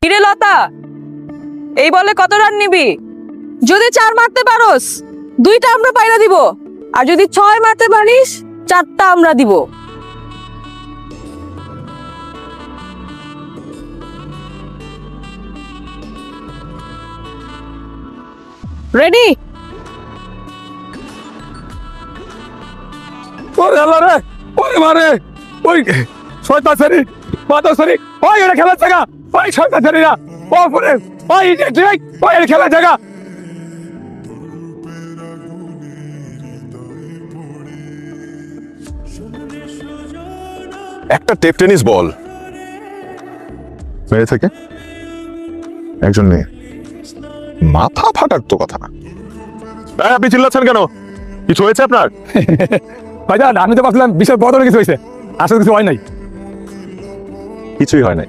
কিরে লতা, এই বলে কত রান নিবি? যদি 4 মারতে পারোস 2টা আমরা পাইরা দিব, আর যদি 6 মারতে পারিস 4টা আমরা দিব। রেডি? ওরে আল্লাহ রে, ওরে মারে, ওই শয়তান সারি, মাথা সারি, ওই এটা খেলার জায়গা, ওই শয়তান সারিরা, ও ফুরে, ওই ঠিক, ওই এটা খেলার জায়গা। একটা টেপ টেনিস বল মেরে থেকে একজন মেয়ে মাথা ফাটার তো কথা না। আপনি চিল্লাচ্ছেন কেন? কিছু হয়েছে আপনার? ভাইজান আমি তো ভাবছিলাম বিশাল বড় কিছু হয়েছে, আসলে কিছু হয় নাই। কিছুই হয় নাই।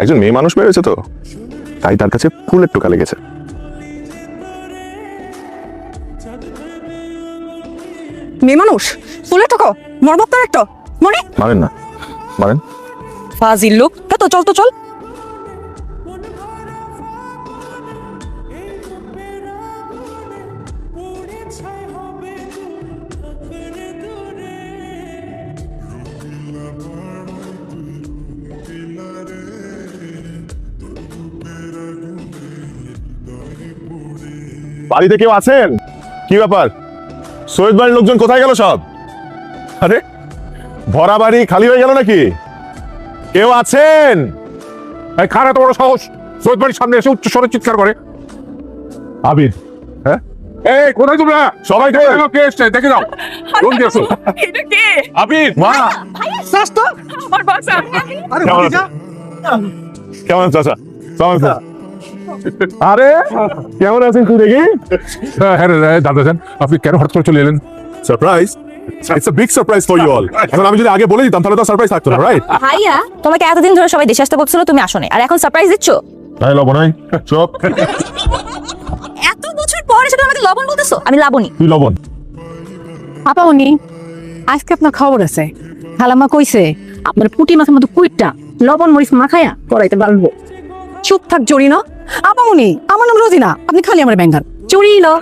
একজন মেয়ে মানুষ বেরোছে তো, তাই তার কাছে ফুলের টোকা লেগেছে। মেয়ে মানুষ ফুলের ঠকো মরবত তার একটা মরে মারেন না, মারেন। ফাজিল লোক। তো চল তো চল। বাড়িতে কেউ আছেন? কি ব্যাপার, সৈয়দ বাড়ির লোকজন কোথায় গেল সব? আরে ভরা বাড়ি খালি হয়ে গেল নাকি? কেউ আছেন? এই খারাপ বড় সাহস, সৈয়দ বাড়ির সামনে এসে উচ্চ স্বরে চিৎকার করে। আবিদ, হ্যাঁ এই কোথায় তোমরা? সবাই এই দেখো কে এসছে, দেখে যাও। জলদি আসো। এটা কে? আবিদ, মা শ্বাস তো আমার বাসা। আরে কেমন ভাতিজা, কেমন চাচা? কেমন আছেন? আরে কেমন আছেন তুই দেখি? হ্যাঁ রে দাদা যান, আপনি কেন হঠাৎ করে চলে এলেন? Surprise, it's a big surprise for you all. এখন আমি যদি আগে বলে দিতাম তাহলে তো সারপ্রাইজ থাকতো না, রাইট? ভাইয়া, তোমাকে এতদিন ধরে সবাই দেশে আসতে বলছিল, তুমি আসো নাই, আর এখন সারপ্রাইজ দিচ্ছ? তাই লবণ নাই, চুপ। এত বছর পরে সেটা আমাকে লবণ বলতেছো? আমি লাবণী। তুই লবণ। আপা উনি আজকে আপনার খবর আছে, খালাম্মা কইছে আপনার পুঁটি মাছের মতো কুইটটা লবণ মরিচ মাখায়া করাইতে পারবো। চুপ থাক জরিনা। আপা উনি, আমার নাম রোজিনা, আপনি খালি আমার ব্যাঙ্গার চুরিলো।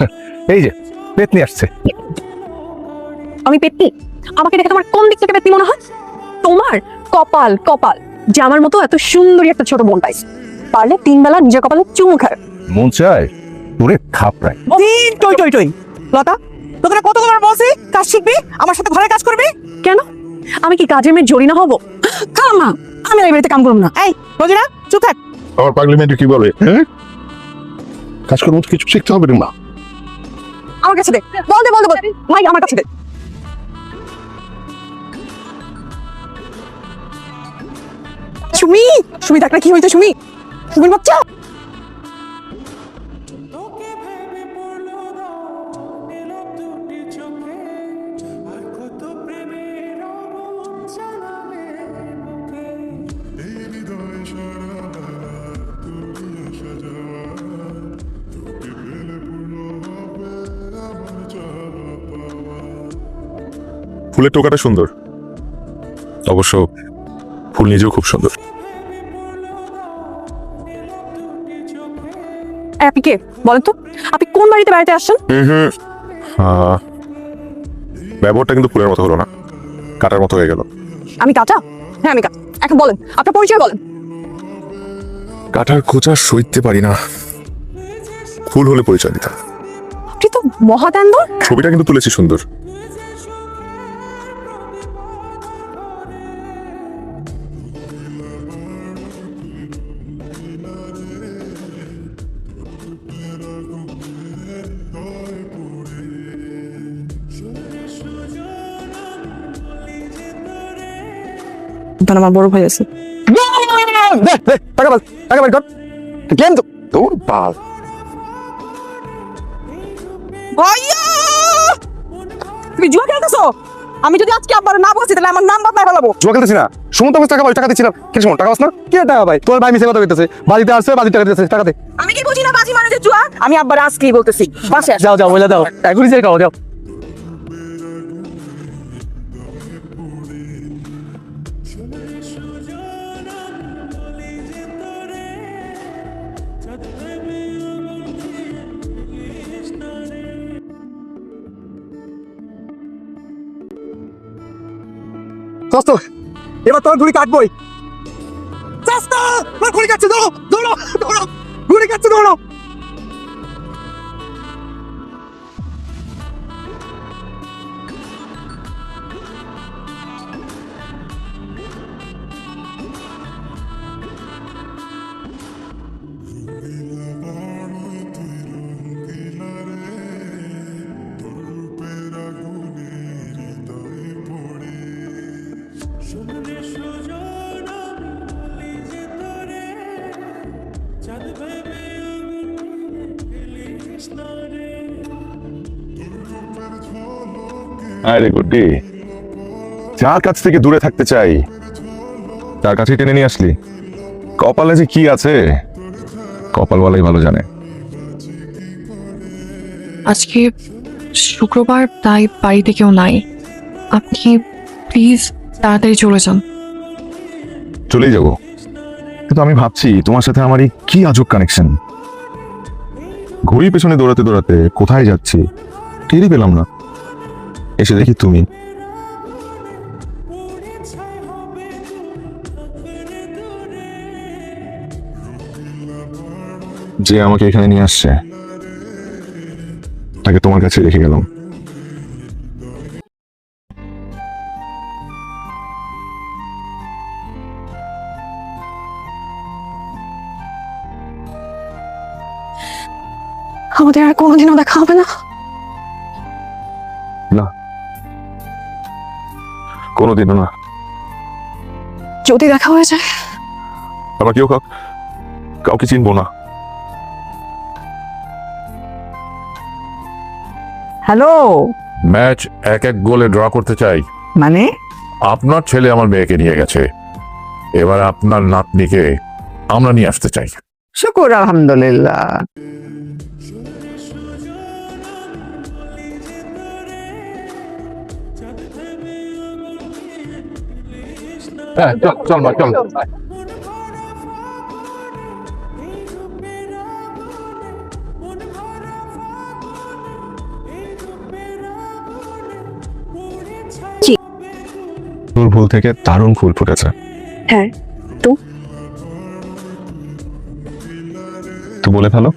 এই যে পেতনি আসছে। আমি পেটনি? আমাকে দেখে তোমার কোন দিক থেকে পেটনি মনে হয়? তোমার কপাল কপাল যে আমার মতো এত সুন্দরী একটা ছোট বোন পাইছে, পারলে 3 বেলা নিজের কপালে চুমু খায়। মন চায় তোরে খাপড়াই। টই টই টই। লতা, তোকে কতবার বলছি কাজ শিখবি, আমার সাথে ঘরে কাজ করবি? কেন? আমি কি কাজের মেয়ে জরিনা হব? খালাম্মা, আমি এই বাড়িতে কাম করব না। এই রোজিনা চুপ থাক। আমার পার্লামেন্টে কি বলে? হ্যাঁ, কাজ করার মতো কিছু শিখতে হবে না। আমার কাছে দে, বল দে বল দে বল। ভাই আমার কাছে দে। সুমি, সুমি দেখ না কি হইতো সুমি, সুমির বাচ্চা। ফুলের টোকাটা সুন্দর, অবশ্য ফুল নিজেও খুব সুন্দর। আপনি কে বলেন তো? আপনি কোন বাড়িতে বেড়াতে আসছেন? ব্যবহারটা কিন্তু ফুলের মতো হলো না, কাটার মতো হয়ে গেল। আমি কাটা? হ্যাঁ আমি কাটা। এখন বলেন আপনার পরিচয় বলেন। কাটার খোঁচা সইতে পারি না, ফুল হলে পরিচয় দিতাম। আপনি তো মহাদানন্দ। ছবিটা কিন্তু তুলেছি সুন্দর। আপনার আমার বড় ভাই আছে। টাকা বের কর। কেন তো তোর বাল ভাইয়া, তুমি জুয়া খেলতেছো? আমি যদি আজকে আব্বার না বলছি তাহলে আমার নাম বদলায় ফেলাবো। জুয়া খেলতেছি না, সুমন তো টাকা পাই, টাকা দিচ্ছিলাম। কি সুমন টাকা পাস না? কি টাকা ভাই? তোর ভাই মিছে কথা কইতেছে, বাড়িতে আসছে, বাড়িতে টাকা দিতেছে, টাকা দে। আমি কি বুঝি না বাজি মানে যে জুয়া? আমি আব্বার আজকেই বলতেছি, বাসে আসো। যাও যাও বলে দাও, এখনই যাই খাও, যাও। দোস্ত এবার তোমার ঘুড়ি কাটবই চাস্তা আমার ঘুড়ি কাটছে দৌড়ো দৌড়ো দৌড়ো ঘুড়ি কাটছে দৌড়ো আরে গুড্ডি, যার কাছ থেকে দূরে থাকতে চাই তার কাছে টেনে নিয়ে আসলি। কপালে যে কি আছে কপাল বলাই ভালো জানে। আজকে শুক্রবার, তাই বাড়িতে কেউ নাই। আপনি প্লিজ তাড়াতাড়ি চলে যান। চলেই যাবো, কিন্তু আমি ভাবছি তোমার সাথে আমার এই কি আজব কানেকশন। ঘড়ির পেছনে দৌড়াতে দৌড়াতে কোথায় যাচ্ছি টেরই পেলাম না, এসে দেখি তুমি। যে আমাকে এখানে নিয়ে আসছে তাকে তোমার কাছে রেখে গেলাম। আমাদের আর কোনোদিনও দেখা হবে না। না, কোনোদিনও না। যদি দেখা হয়ে যায়, আবার কেউ কাউকে চিনবো না। হ্যালো, ম্যাচ 1-1 গোলে ড্র করতে চাই। মানে আপনার ছেলে আমার মেয়েকে নিয়ে গেছে, এবার আপনার নাতনিকে আমরা নিয়ে আসতে চাই। শুকুর আলহামদুলিল্লাহ। হ্যাঁ, চল মা, চল। তোর ভুল থেকে দারুণ ফুল ফুটেছে। হ্যাঁ, তো তো বলে ফেলো।